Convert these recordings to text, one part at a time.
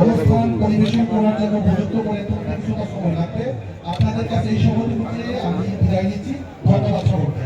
অনুষ্ঠান পরিবেশন করার জন্য উপযুক্ত করে তুলতে কিছুটা সময় লাগবে। আপনাদের কাছে এই সময়টি বুঝিয়ে আমি বিদায় নিচ্ছি। ধন্যবাদ সবাইকে।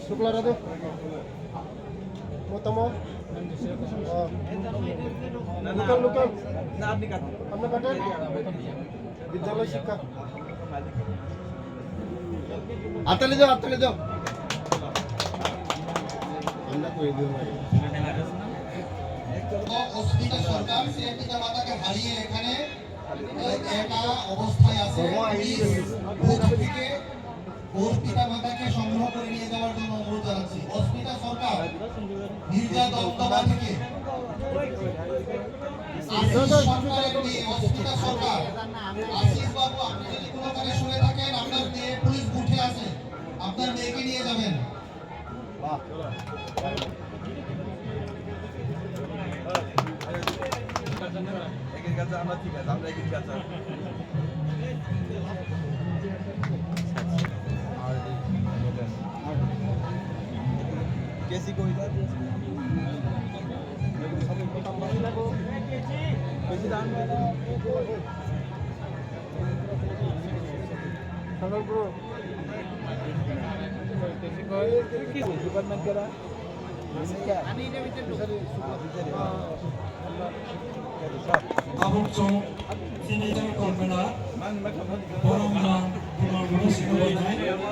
শুক্লা রাধে মোতামো লোকাল লোকাল আপনার কাটেন বিদ্যালয় শিক্ষা আতালে যাও আমরা করে দিও অস্মিতা সরকার শ্রীপিতা মাতাকে হারিয়ে এখানে একা অবস্থায় আছে। ভোর থেকে ওর পিতা মাতাকে সংগ্রহ করে নিয়ে যাওয়ার জন্য অনুরোধ জানাচ্ছি। অস্মিতা সরকার মির্জা দমদমা থেকে, আশিস সরকারের মেয়ে অস্মিতা সরকার। আশিস বাবু, আপনি যদি কোনো কানে শুনে থাকেন, আপনার মেয়ে পুলিশ বুথে আছে, আপনার মেয়েকে নিয়ে যাবেন। আমরা ঠিক আছে, আমরা এগিয়ে কাজ कैसी कोई था कैसी दान डिपार्टमेंट करा क्या আবুকচং সিনিয়র কর্মনা বরংনা পুনর্গঠন শিক্ষায় এবং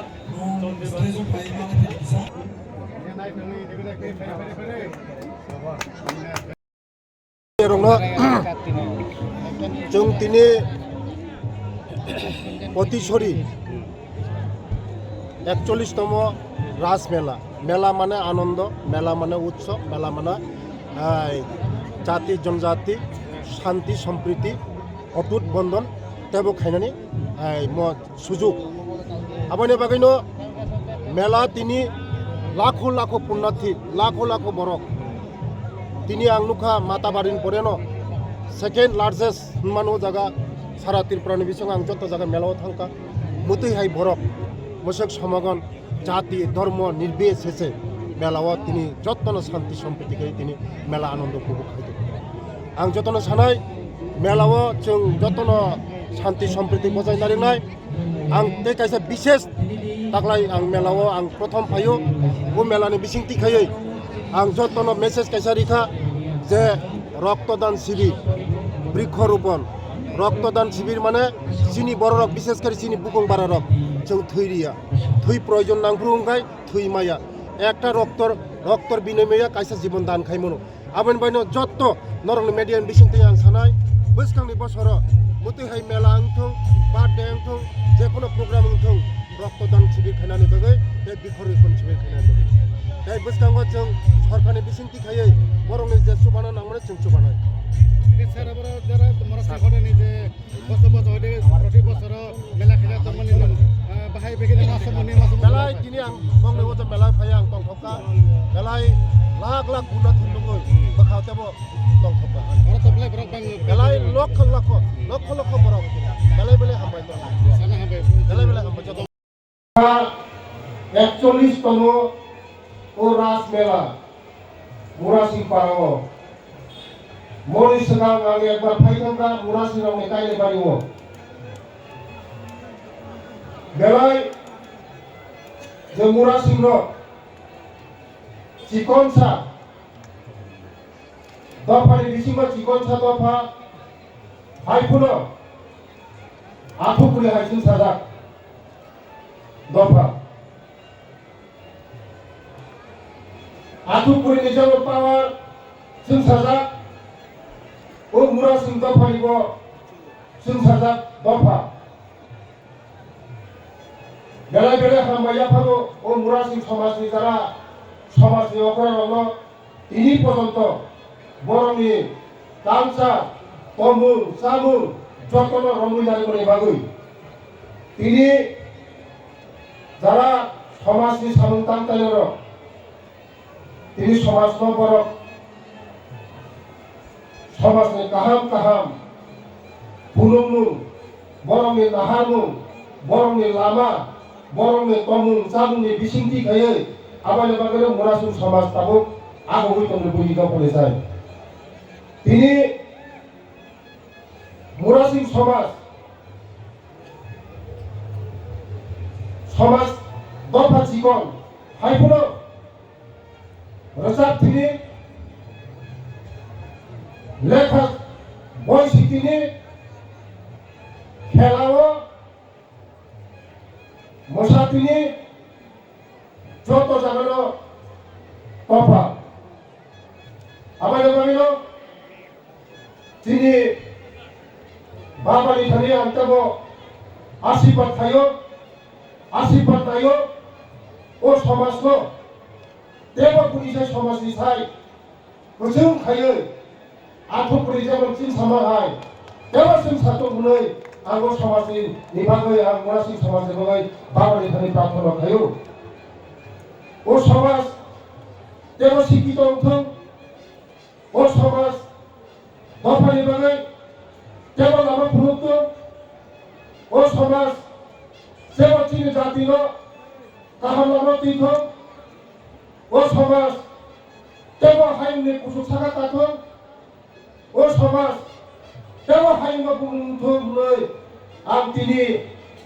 স্টেজ ফাইভ মানে দিছা जों दिनै অতিশরী 41তম রাস মেলা। মেলা মানে আনন্দ, মেলা মানে উৎসব, মেলা মানে জাতি জনজাতি শান্তি সম্প্রীতি অটুট বন্ধন তেবो खायनानै সুযোগ आबानि बागैनो मेला তিনি लाखो लाखो पुण्यार्थी लाखो लाखो बरक তিনি आंनुखा माताबारिन परेनो सेकेंड लार्जेस्ट मानो जागा सारा त्रिपुरानि बिसं आं जत जागा मेलाव थांका मुतै हाय बरक मोसक समागन जाति धर्म निर्बिशेषे मेलाव তিনি जतन शांति सम्प्रीतिकै তিনি मेला आनंद उपभोग खायदो। आं जतन सानाय मेलाव जों जतन शांति सम्प्रीति बजायनानै नाय आं ते कायसा विशेष ताकलाय आं मेलाव आं प्रथम फायो वो मेलानि बिसिंथि खायै आं जतन मेसेज कायसा रिखा जे रक्तदान शिविर बृक्षरोपण रक्तदान शिविर माने सिनि बर रक विशेष कर सिनि बुकुं बारा रक जों थैरिया थै प्रयोजन नांगौ थै माया একটা রক্তর বিনিময়ে কাইসা জীবন দান খাইমনো আবেন বাইনো যত নরং মেডিয়ান বিসিংতে आं সানাই বৈস্কাংনি বছর মুতैहाय मेला आंथों बार्थडे आंथों जे कोनो प्रग्राम आंथों रक्तदान शिविर खायनानै बगै बे बिखरैखन शिविर खायनानै बगै दाय बैस्कांगो जों सरकारनि बिसिंथि खायै बरंनि जे सुबाना नांमोन जों सुबानाय স্যার আমরা যারা তোমরা সাগরে নিজে বছর বছর প্রতি বছর মেলা খেলা তোমরা বাহাই বেগিনে মাছ মনি মাছ মেলাই তিনি আं বংনে ওজা মেলাই ফায়া आं तंथका मेलाई लाख लाख गुना थुलुगै बखातेबो तंथका ওরা তো প্লাই বরক বাং मेलाई लख लख बरक मेलाई बेले हामबाय সানা হবে मेलाई बेले हामबाय जत 41তম ও রাস মেলা মুরাসি পাড়াও মরি সিগাং आं একবার ফাইখানকা মুরাসি রংনি কাইলে বাড়িও মেলাই যে মুরাসি রং চিকনসা দফানি বিসিমা চিকনসা দফা হাইফুনো আঠুপুরি হাইসুন সাজাক দফা আঠুপুরি নিজাম পাওয়ার সুন সাজাক ও মুরাসি দফানিব সুন সাজাক দফা বেলায় বেলায় হামাইয়া ফাগো ও মুরাসি সমাজনি যারা সমাজনি অপরাধ তিনি পর্যন্ত বরংনি কালচার তমুল চামুল যতন রমুইনারি বাগুই তিনি যারা সমাজনি সামন্তান তাইলের তিনি সমাজ বরক সমাজনি কাহাম বুনুমুং বরংনি নাহারमुं বরংনি লামা বরংনি তমুং চামুংনি বিসিংथि खायै 아버지 방금 모라신 সমাজ তাবক আগবই তমলে বইকা পড়েছায় তিনি মোরাসিং সমাজ দফা জীবন হাইফুনো রসাব তিনি লেখা বয়সী তিনি খেলাও মশা তিনি যত জানানো তফা আমাদের বাড়িল তিনি বাবানি ধরে আনতাম আশীর্বাদ খাইও আশীর্বাদ নাইও ও সমাজল দেব পুলিশে সমাজনি সাই গোজों খাইও आठपुरी जेमन चिन सामा हाय देवसिम सातो गुनै आंगो समाजनि निभागै आं मोरासिं समाजनि बागै बाबानि धनि प्रार्थना खायो ओ समाज देव शिक्षित अंथों ओ समाज दफानि बागै देव लामा फुरुक्तो ओ समाज सेवा चिनि जातिनो गाहाम लामा तीथो ओ समाज देव हाइमनि कुसुक सागा ताथों ও সমাজ দেব হাইমা বুথুই আম তিনি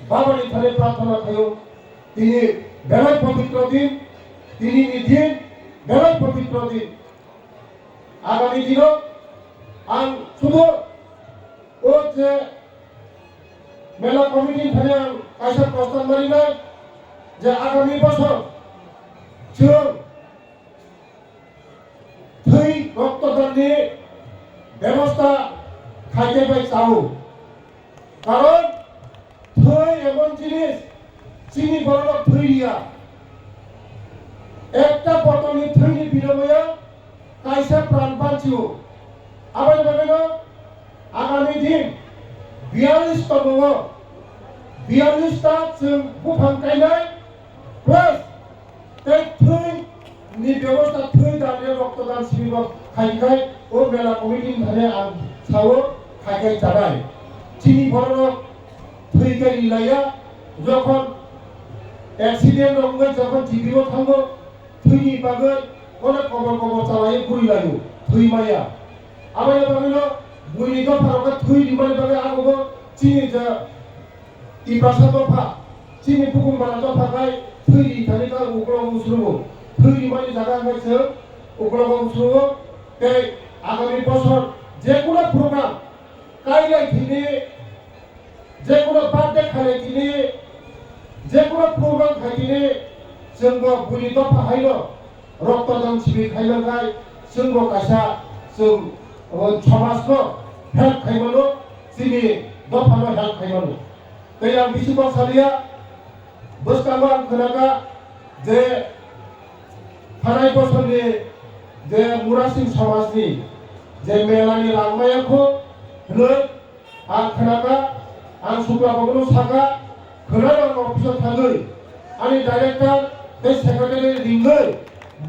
বাবানি ধরে প্রার্থনা খাইও তিনি বেলায় পবিত্র দিন তিনি নিদিন বেলায় পবিত্র দিন আগামী দিন আম শুধু ও যে মেলা কমিটি ধরে আম কাইসা প্রস্তাব মারি না যে আগামী বছর जों थै रक्तदान নিয়ে ব্যবস্থা খাইতে পাই চাও কারণ থই এমন জিনিস চিনি বড় থই দিয়া একটা বোতলে থইনি বিনিময়ে কাইসা প্রাণ বাঁচিও আবার বলেন আগামী দিন 42টা जों बुफां गायनाय प्लास थै नि व्यवस्था थै दाने रक्तदान शिबिर खाइखाय ও মেলা কমিটি ধরে আম সাও খাইখাই যাবাই চিনি বড় থৈকে ইলাইয়া যখন অ্যাক্সিডেন্ট রঙে যখন জিবিও থাঙ্গো থৈনি বাগৈ অনেক কবর চালাই ঘুরি লাগো থৈ মাইয়া আবার ভাবিল বইনি দফা থৈ দিবাই বাগে আগো চিনি যা ইব্রাসা দফা চিনি পুকুম বানা দফা গাই থৈ থানি কা উগ্র মুসরুমো থৈ দিবাই জায়গা হইছে উগ্র মুসরুমো তাই আগামী বছর যে কোনো প্রোগ্রাম কাইলে দিনে যে কোনো বার্থডে খাইলে দিনে যে কোনো প্রোগ্রাম খাইলে जोंबो बुरि दफा हाइलो रक्तदान शिबिर खाइलो गाय जोंबो कासा जों समाजनो हेल्प खाइमोनो जोंनि दफानो हेल्प खाइमोनो ताई आं बिसिबासालिया बोसकांगो आं खोनागा जे थानाय बोसोरनि जे मुरासिं समाजनि जे मेलानि लांमायाखौ होनो आं खोनागा आं सुक्लाबाबुनो सागा खोनादों अफिसाव थाङै आंनि डाइरेक्टर बे सेक्रेटारि लिङै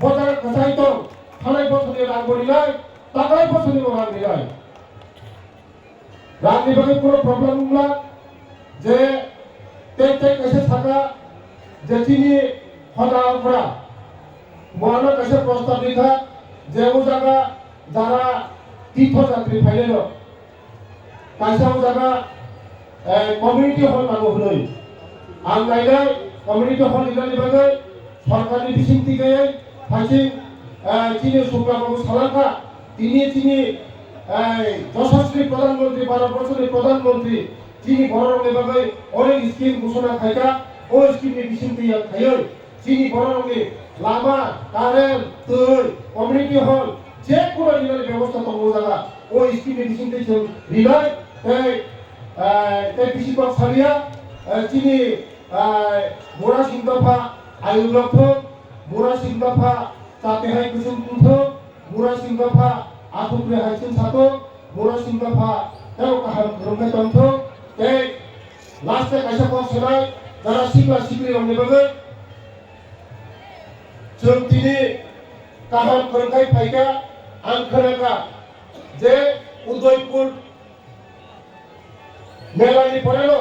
बजार खोसाय दं थानाय बोसोरनि रां बरिनाय थांनाय बोसोरनि रां बिनाय रांनि बागै কোনো प्रब्लेम नंला जे टेक कैसे थागा जे तिनि हदाफोरा মহানো কাছে প্রস্তাব দিতা যে ও জায়গা যারা তীর্থযাত্রী ফাইলেন কাইসা ও জায়গা কমিউনিটি হল নাগো হলই আং গাইনাই কমিউনিটি হল ইলানি বাগै সরকারি বিসিংতি গায় ফাইসিং চিনি শুক্লাবাবু সালাকা তিনি যশস্বী প্রধানমন্ত্রী 12 বছরের প্রধানমন্ত্রী চিনি বড় রঙে বাগै অনেক স্কিম ঘোষণা খাইকা ও স্কিমনি বিসিংতি খাইয় চিনি বড় রঙে লামা কারেন্ট তৈ কমিউনিটি হল যে কোনো নিলানি ব্যবস্থা তঙ্গ জায়গা ও স্কিমে বিসিংতে जों রিনাই তাই বিসিবাক সালিয়া চিনি মোরা সিংদফা আয়ুলক্ষ মোরা সিংদফা চাতেহাই কুসুম কুন্থ মোরা সিংদফা আতুপ্রে হাইসিন সাতো মোরা সিংদফা তেও কাহাম রমে তন্থ তাই লাস্টে কাইসা পৌঁছায় যারা শিখলা শিখলি রমে বাগै जों दिनै गाहाम फोरोंथाय फायगा आं खोनागा जे उदयपुर मेलानि परेल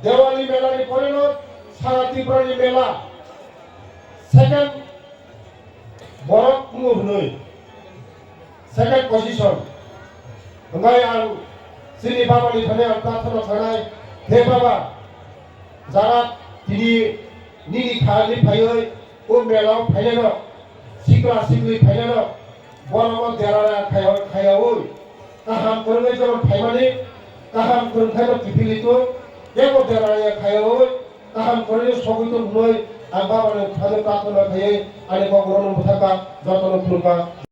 देवाली मेलानि परेल सारा त्रिपुरानि मेला second borok kungo hnoi second position hinggai ang sini baba ni thane ang prathana khanai he baba jara tini nini khali phaioi o melao phaileno sikla sikli phaileno boramo derara khayoi kaham korngai jor phaimani kaham korngai kipilito ego derara khayoi kaham korngai sogito hnoi ang baba ni thane prathana khayai ani bogoronu muthaka jotonu khulka